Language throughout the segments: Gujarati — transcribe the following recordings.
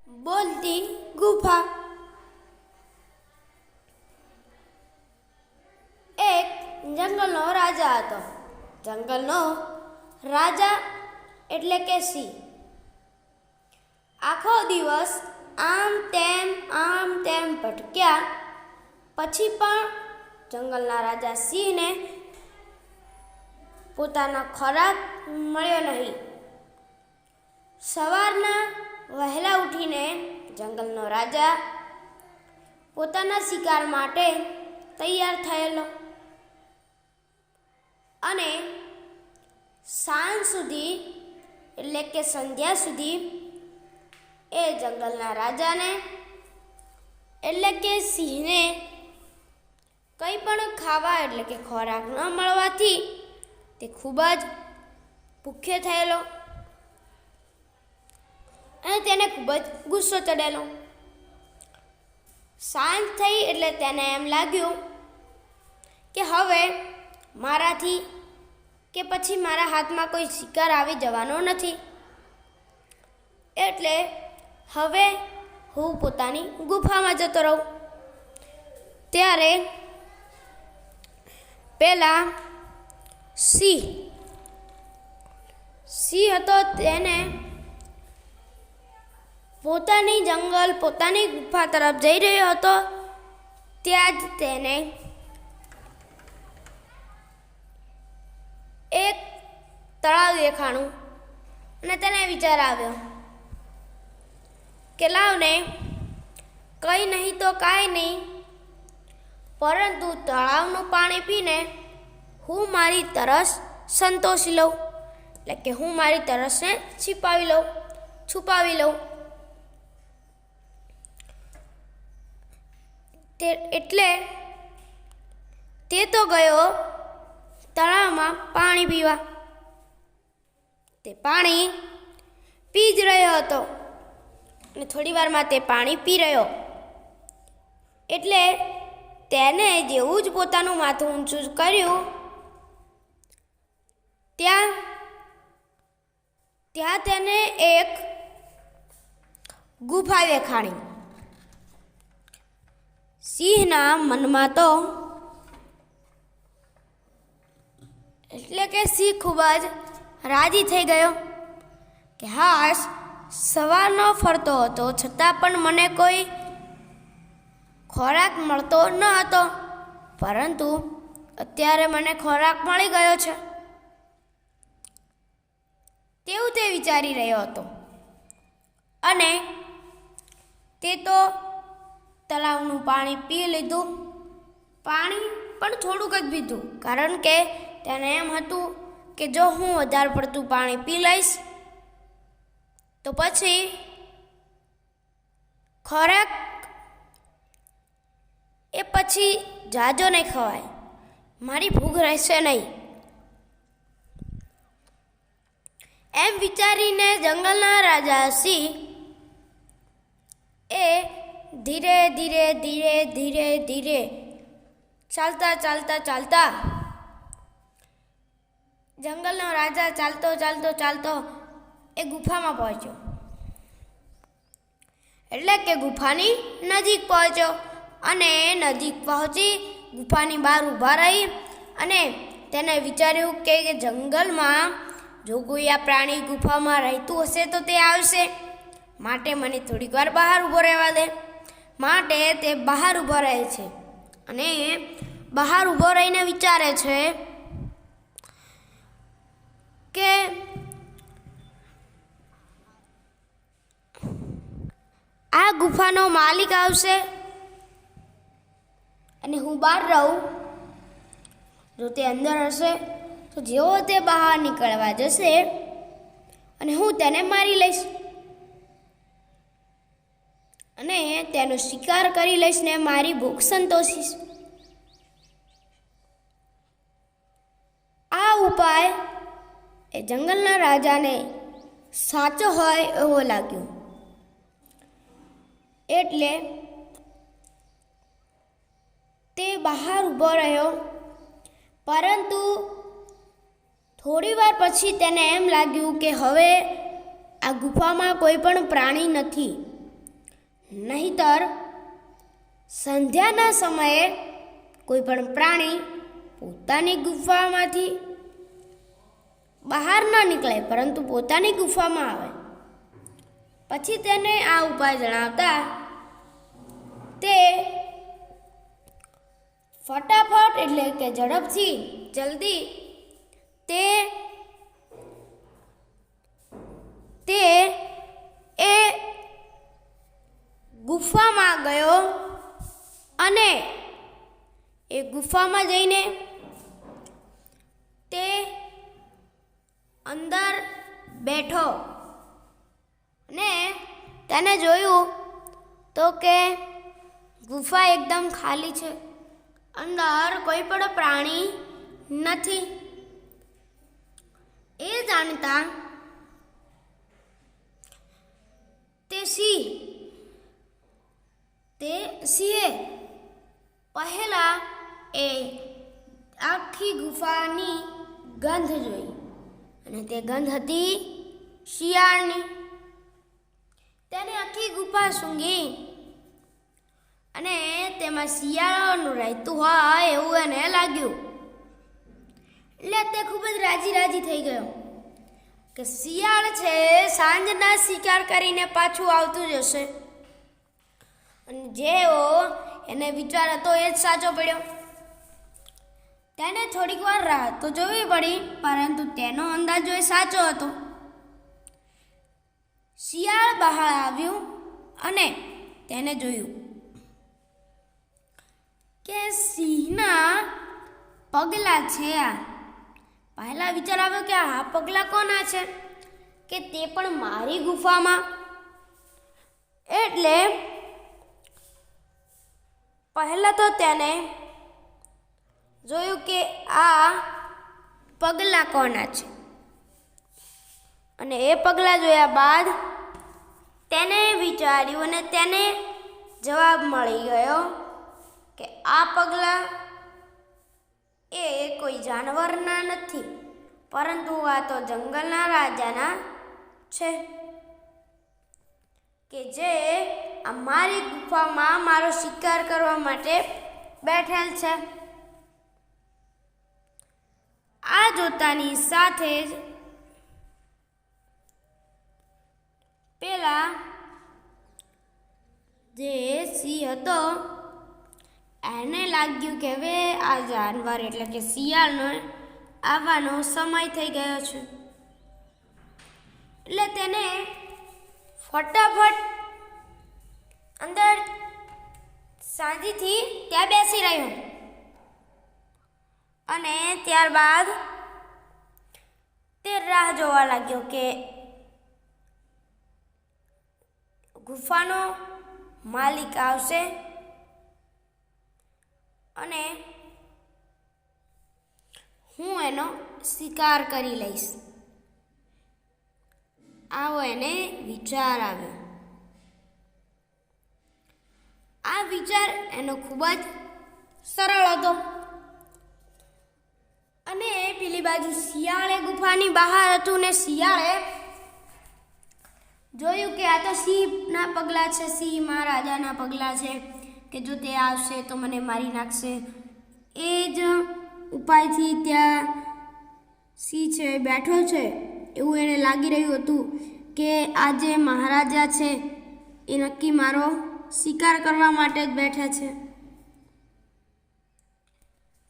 બોલતી ગુફા. એક જંગલનો રાજા હતો. જંગલનો રાજા એટલે કે સિંહ. આખો દિવસ આમ તેમ ભટક્યા પછી પણ જંગલના રાજા સિંહને પોતાનો ખોરાક મળ્યો નહીં. સવારના વહેલા ઉઠીને જંગલનો રાજા પોતાના શિકાર માટે તૈયાર થયેલો અને સાંજ સુધી એટલે કે સંધ્યા સુધી એ જંગલના રાજાને એટલે કે સિંહને કંઈ પણ ખાવા એટલે કે ખોરાક ન મળવાથી તે ખૂબ જ ભૂખ્યો થયેલો અને તેને ખૂબ જ ગુસ્સો ચડેલો. સાંજ થઈ એટલે તેને એમ લાગ્યું કે હવે મારાથી કે પછી મારા હાથમાં કોઈ શિકાર આવી જવાનો નથી, એટલે હવે હું પોતાની ગુફામાં જતો રહું. ત્યારે પહેલાં સિંહ હતો. તેને પોતાની ગુફા તરફ જઈ રહ્યો હતો. ત્યાં જ તેને એક તળાવ દેખાણું અને તેને વિચાર આવ્યો કે લાવને કંઈ નહીં તો કાંઈ નહીં, પરંતુ તળાવનું પાણી પીને હું મારી તરસ સંતોષી લઉં, એટલે કે હું મારી તરસને છુપાવી લઉં. એટલે તે તો ગયો તળાવમાં પાણી પીવા. તે પાણી પી જ રહ્યો હતો અને થોડી વારમાં તે પાણી પી રહ્યો એટલે તેને જેવું જ પોતાનું માથું ઊંચું કર્યું ત્યાં તેને એક ગુફા દેખાણી. સિંહના મનમાં તો એટલે કે સિંહ ખૂબ જ રાજી થઈ ગયો કે હાશ, સવારનો ફરતો હતો છતાં પણ મને કોઈ ખોરાક મળતો ન હતો, પરંતુ અત્યારે મને ખોરાક મળી ગયો છે તેવું તે વિચારી રહ્યો હતો. અને તે તો તળાવનું પાણી પી લીધું. પાણી પણ થોડુંક જ પીધું, કારણ કે તેને એમ હતું કે જો હું વધારે પડતું પાણી પી લઈશ તો પછી ખોરાક એ પછી જાજો નહીં ખવાય, મારી ભૂખ રહેશે નહીં. એમ વિચારીને જંગલના રાજા સિંહ એ ધીરે ધીરે ચાલતા જંગલનો રાજા ચાલતો એ ગુફામાં પહોંચ્યો. એટલે કે ગુફાની નજીક પહોંચ્યો અને નજીક પહોંચી ગુફાની બહાર ઊભા રહી અને તેને વિચાર્યું કે જંગલમાં જો કોઈ આ પ્રાણી ગુફામાં રહેતું હશે તો તે આવશે, માટે મને થોડીક વાર બહાર ઊભો રહેવા દે. માટે તે બહાર ઊભો રહે છે અને બહાર ઊભો રહીને વિચારે છે કે આ ગુફાનો માલિક આવશે અને હું બહાર રહું. જો તે અંદર હશે તો જેવો તે બહાર નીકળવા જશે અને હું તેને મારી લઈશ અને તેનો શિકાર કરી લઈશ ને મારી ભૂખ સંતોષીશ. આ ઉપાય એ જંગલના રાજાને સાચો હોય એવો લાગ્યો, એટલે તે બહાર ઊભો રહ્યો. પરંતુ થોડી વાર પછી તેને એમ લાગ્યું કે હવે આ ગુફામાં કોઈ પણ પ્રાણી નથી, નહીંતર સંધ્યાના સમયે કોઈ પણ પ્રાણી પોતાની ગુફામાંથી બહાર ન નીકળે, પરંતુ પોતાની ગુફામાં આવે. પછી તેને આ ઉપાય જણાવતા તે ફટાફટ એટલે કે ઝડપથી જલ્દી તે એ ગુફામાં ગયો અને એ ગુફામાં જઈને તે અંદર બેઠો ને તેને જોયું તો કે ગુફા એકદમ ખાલી છે, અંદર કોઈ પણ પ્રાણી નથી. એ જાણતા સિંહે પહેલા એ આખી ગુફાની ગંધ જોઈ અને તે ગંધ હતી શિયાળની. તેને આખી ગુફા સૂંઘી અને તેમાં શિયાળોનું રહેતું હોય એવું એને લાગ્યું. એટલે તે ખૂબ જ રાજી થઈ ગયો કે શિયાળ છે સાંજના શિકાર કરીને પાછું આવતું જ હશે. અને જેવો એને વિચાર હતો એ જ સાચો પડ્યો. તેને થોડીક વાર રાહ તો જોવી પડી, પરંતુ તેનો અંદાજો એ સાચો હતો. શિયાળ બહાર આવ્યું અને તેને જોયું કે સિંહના પગલાં છે. પહેલા વિચાર આવ્યો કે આ પગલાં કોના છે, કે તે પણ મારી ગુફામાં. એટલે પહેલા તો તેને જોયું કે આ પગલાં કોના છે, અને એ પગલાં જોયા બાદ તેને વિચાર્યું અને તેને જવાબ મળી ગયો કે આ પગલાં એ કોઈ જાનવરના નથી, પરંતુ આ તો જંગલના રાજાના છે કે જે આ મારી ગુફામાં મારો શિકાર કરવા માટે બેઠેલ છે. આ જોતાની સાથે જ પેલા જે સિંહ હતો એને લાગ્યું કે હવે આ જાનવર એટલે કે શિયાળનો આવવાનો સમય થઈ ગયો છે. એટલે તેને ફટાફટ અંદર શાંતિથી ત્યાં બેસી રહ્યો અને ત્યારબાદ તે રાહ જોવા લાગ્યો કે ગુફાનો માલિક આવશે અને હું એનો શિકાર કરી લઈશ. આવો એને વિચાર આવ્યો. આ વિચાર એનો ખૂબ જ સરળ હતો. અને પેલી બાજુ શિયાળે ગુફાની બહાર હતું ને શિયાળે જોયું કે આ તો સિંહના પગલાં છે, સિંહ મહારાજાના પગલાં છે કે જો તે આવશે તો મને મારી નાખશે. એ જ ઉપાયથી ત્યાં સિંહ છે બેઠો છે એવું એને લાગી રહ્યું હતું કે આ જે મહારાજા છે એ નક્કી મારો શિકાર કરવા માટે જ બેઠા છે.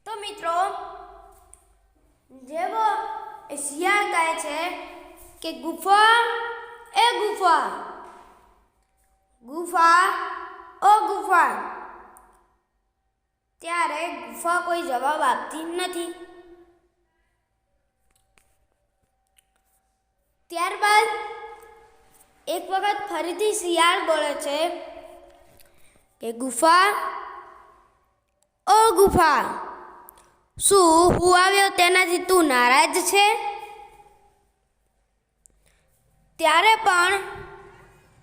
તો મિત્રો, જેવો એ શિયાળ કહે છે કે ગુફા એ ગુફા, ગુફા ઓ ગુફા, ત્યારે ગુફા કોઈ જવાબ આપતી નથી. ત્યારબાદ એક વખત ફરીથી શિયાળ બોલે છે કે ગુફા ઓ ગુફા, શું હું આવ્યો તેનાથી તું નારાજ છે? ત્યારે પણ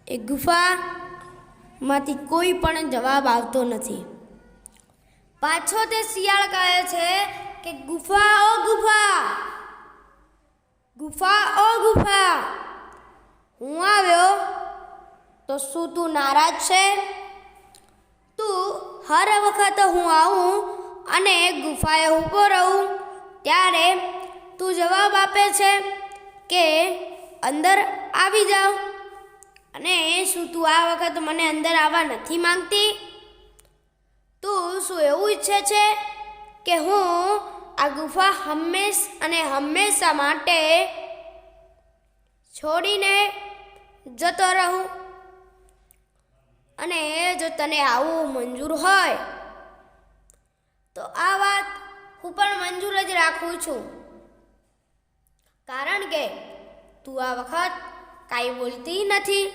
એ ગુફામાંથી કોઈ પણ જવાબ આવતો નથી. પાછો તે શિયાળ કહે છે કે ગુફા ઓ ગુફા, ગુફા ઓ ગુફા, હું આવ્યો તો શું તું નારાજ છે? તું હર વખત હું આવું અને ગુફાએ ઊભો રહું ત્યારે તું જવાબ આપે છે કે અંદર આવી જાઓ, અને શું તું આ વખત મને અંદર આવવા નથી માંગતી? તું શું એવું ઈચ્છે છે કે હું આ ગુફા હંમેશા માટે છોડીને જતો રહું? અને જો તને આવું મંજૂર હોય તો આ વાત હું પણ મંજૂર જ રાખું છું, કારણ કે તું આ વખત કાંઈ બોલતી નથી.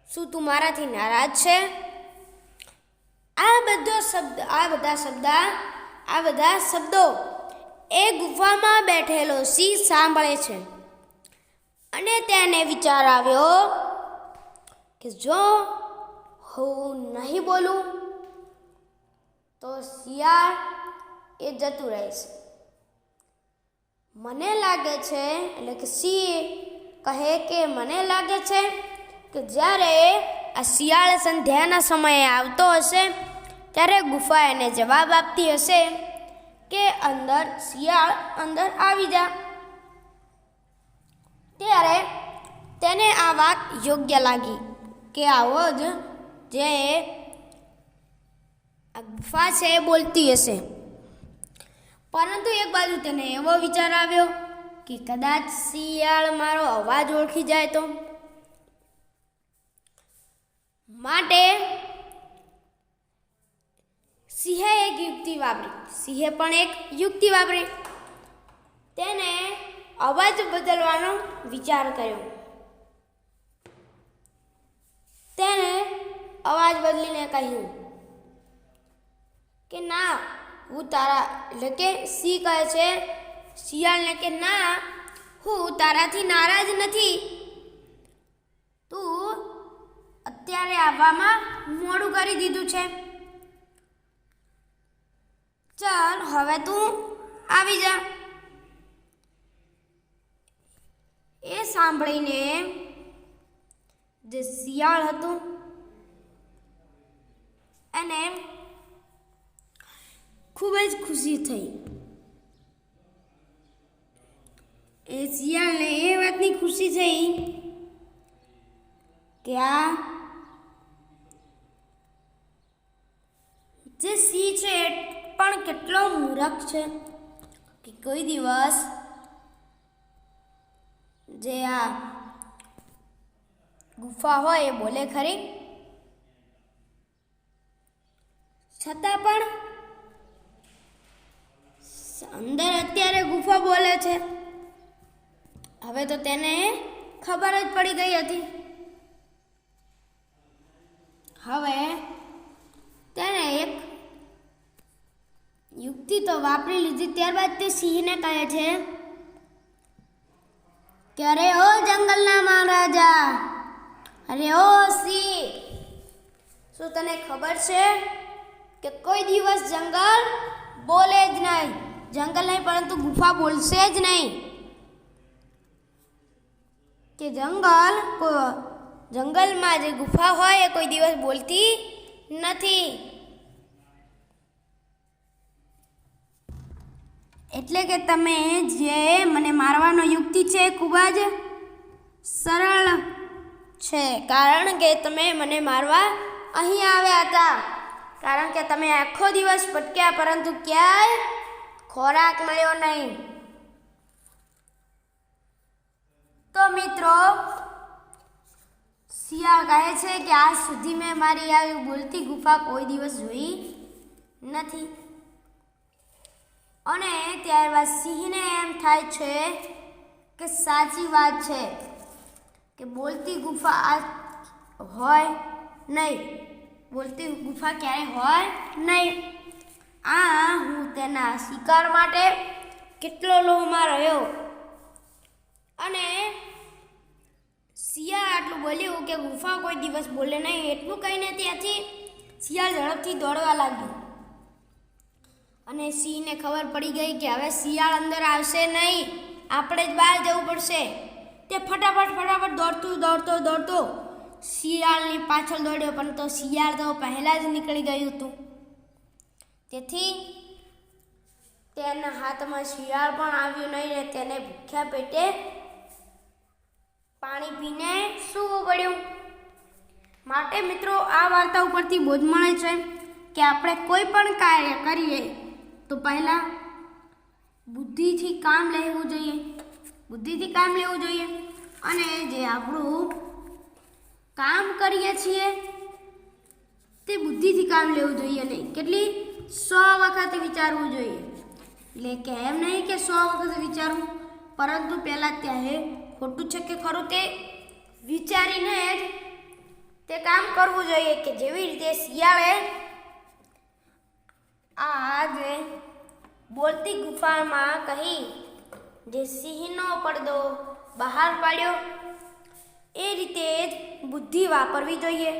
શું તું મારાથી નારાજ છે? આ બધા શબ્દો એ ગુફામાં બેઠેલો સિંહ સાંભળે છે, અને તેને વિચાર આવ્યો કે જો હું નહીં બોલું તો શિયાળ એ જતું રહેશે. મને લાગે છે, એટલે કે સિંહ કહે કે મને લાગે છે કે જ્યારે આ શિયાળ સંધ્યાના સમયે આવતો હશે ત્યારે ગુફા એને જવાબ આપતી હશે કે શિયાળ અંદર આવી જા. ત્યારે તેને આ વાત યોગ્ય લાગી કે આવો જ જે આ ગુફા છે એ બોલતી હશે. પરંતુ એક બાજુ તેને એવો વિચાર આવ્યો કે કદાચ શિયાળ મારો અવાજ ઓળખી જાય તો. માટે સિંહે પણ એક યુક્તિ વાપરી. તેને અવાજ બદલવાનો વિચાર કર્યો. તેને અવાજ બદલીને કહ્યું કે ના, હું તારા, એટલે કે સિંહ કહે છે શિયાળને કે ના, હું તારાથી નારાજ નથી. તું અત્યારે આવવામાં મોડું કરી દીધું છે, ચાલ હવે તું આવી જા. એ સાંભળીને જે શિયાળ હતું એને ખૂબ જ ખુશી થઈ. એ શિયાળને એ વાતની ખુશી થઈ કે આ જે સિંહ છે પણ કેટલો મૂર્ખ છે કે કોઈ દિવસ જે આ ગુફા હોય એ બોલે ખરી, છતાં પણ અંદર અત્યારે ગુફા બોલે છે. હવે તો તેને ખબર જ પડી ગઈ હતી. હવે તેને એક યુક્તિ તો વાપરી લીધી. ત્યારબાદ તે સિંહને કહે છે કે અરે ઓ જંગલના મહારાજા, અરે ઓ સિંહ, શું તને ખબર છે કે કોઈ દિવસ જંગલ બોલે જ નહીં, જંગલ નહીં પરંતુ ગુફા બોલશે જ નહીં, કે જંગલમાં જે ગુફા હોય એ કોઈ દિવસ બોલતી નથી. એટલે કે તમે જે મને મારવાનો યુક્તિ છે ખૂબ જ સરળ છે, કારણ કે તમે મને મારવા અહીં આવ્યા હતા, કારણ કે તમે આખો દિવસ ભટક્યા પરંતુ ક્યાંય ખોરાક મળ્યો નહીં. તો મિત્રો, શિયાળ કહે છે કે આજ સુધી મેં મારી આવી બોલતી ગુફા કોઈ દિવસ જોઈ નથી. અને ત્યારબાદ સિંહને એમ થાય છે કે સાચી વાત છે કે બોલતી ગુફા આ હોય નહીં, બોલતી ગુફા ક્યારેય હોય નહીં. હું તેના શિકાર માટે કેટલો લોહમાં રહ્યો. અને શિયાળ આટલું બોલ્યું કે ગુફા કોઈ દિવસ બોલે નહીં. એટલું કહીને ત્યાંથી શિયાળ ઝડપથી દોડવા લાગ્યું. અને સિંહને ખબર પડી ગઈ કે હવે શિયાળ અંદર આવશે નહીં, આપણે જ બહાર જવું પડશે. તે ફટાફટ દોડતો શિયાળની પાછળ દોડ્યો, પણ તો શિયાળ તો પહેલાં જ નીકળી ગયું હતું. તેથી તેના હાથમાં શિયાળ પણ આવ્યું નહીં ને તેને ભૂખ્યા પેટે પાણી પીને સૂવું પડ્યું. માટે મિત્રો આ વાર્તા ઉપરથી બોધ મળે છે કે આપણે કોઈ પણ કાર્ય કરીએ તો પહેલાં બુદ્ધિથી કામ લેવું જોઈએ. અને જે આપણું કામ કરીએ છીએ તે બુદ્ધિથી કામ લેવું જોઈએ નહીં. કેટલી 100 વખત વિચારવું જોઈએ. એટલે કે એમ નહીં કે 100 વખત વિચારવું, પરંતુ પહેલાં ત્યારે ખોટું છે કે ખરું તે વિચારીને જ તે કામ કરવું જોઈએ. કે જેવી રીતે શિયાળે આ જે બોલતી ગુફામાં કહી જે સિંહનો પડદો બહાર પાડ્યો, એ રીતે જ બુદ્ધિ વાપરવી જોઈએ.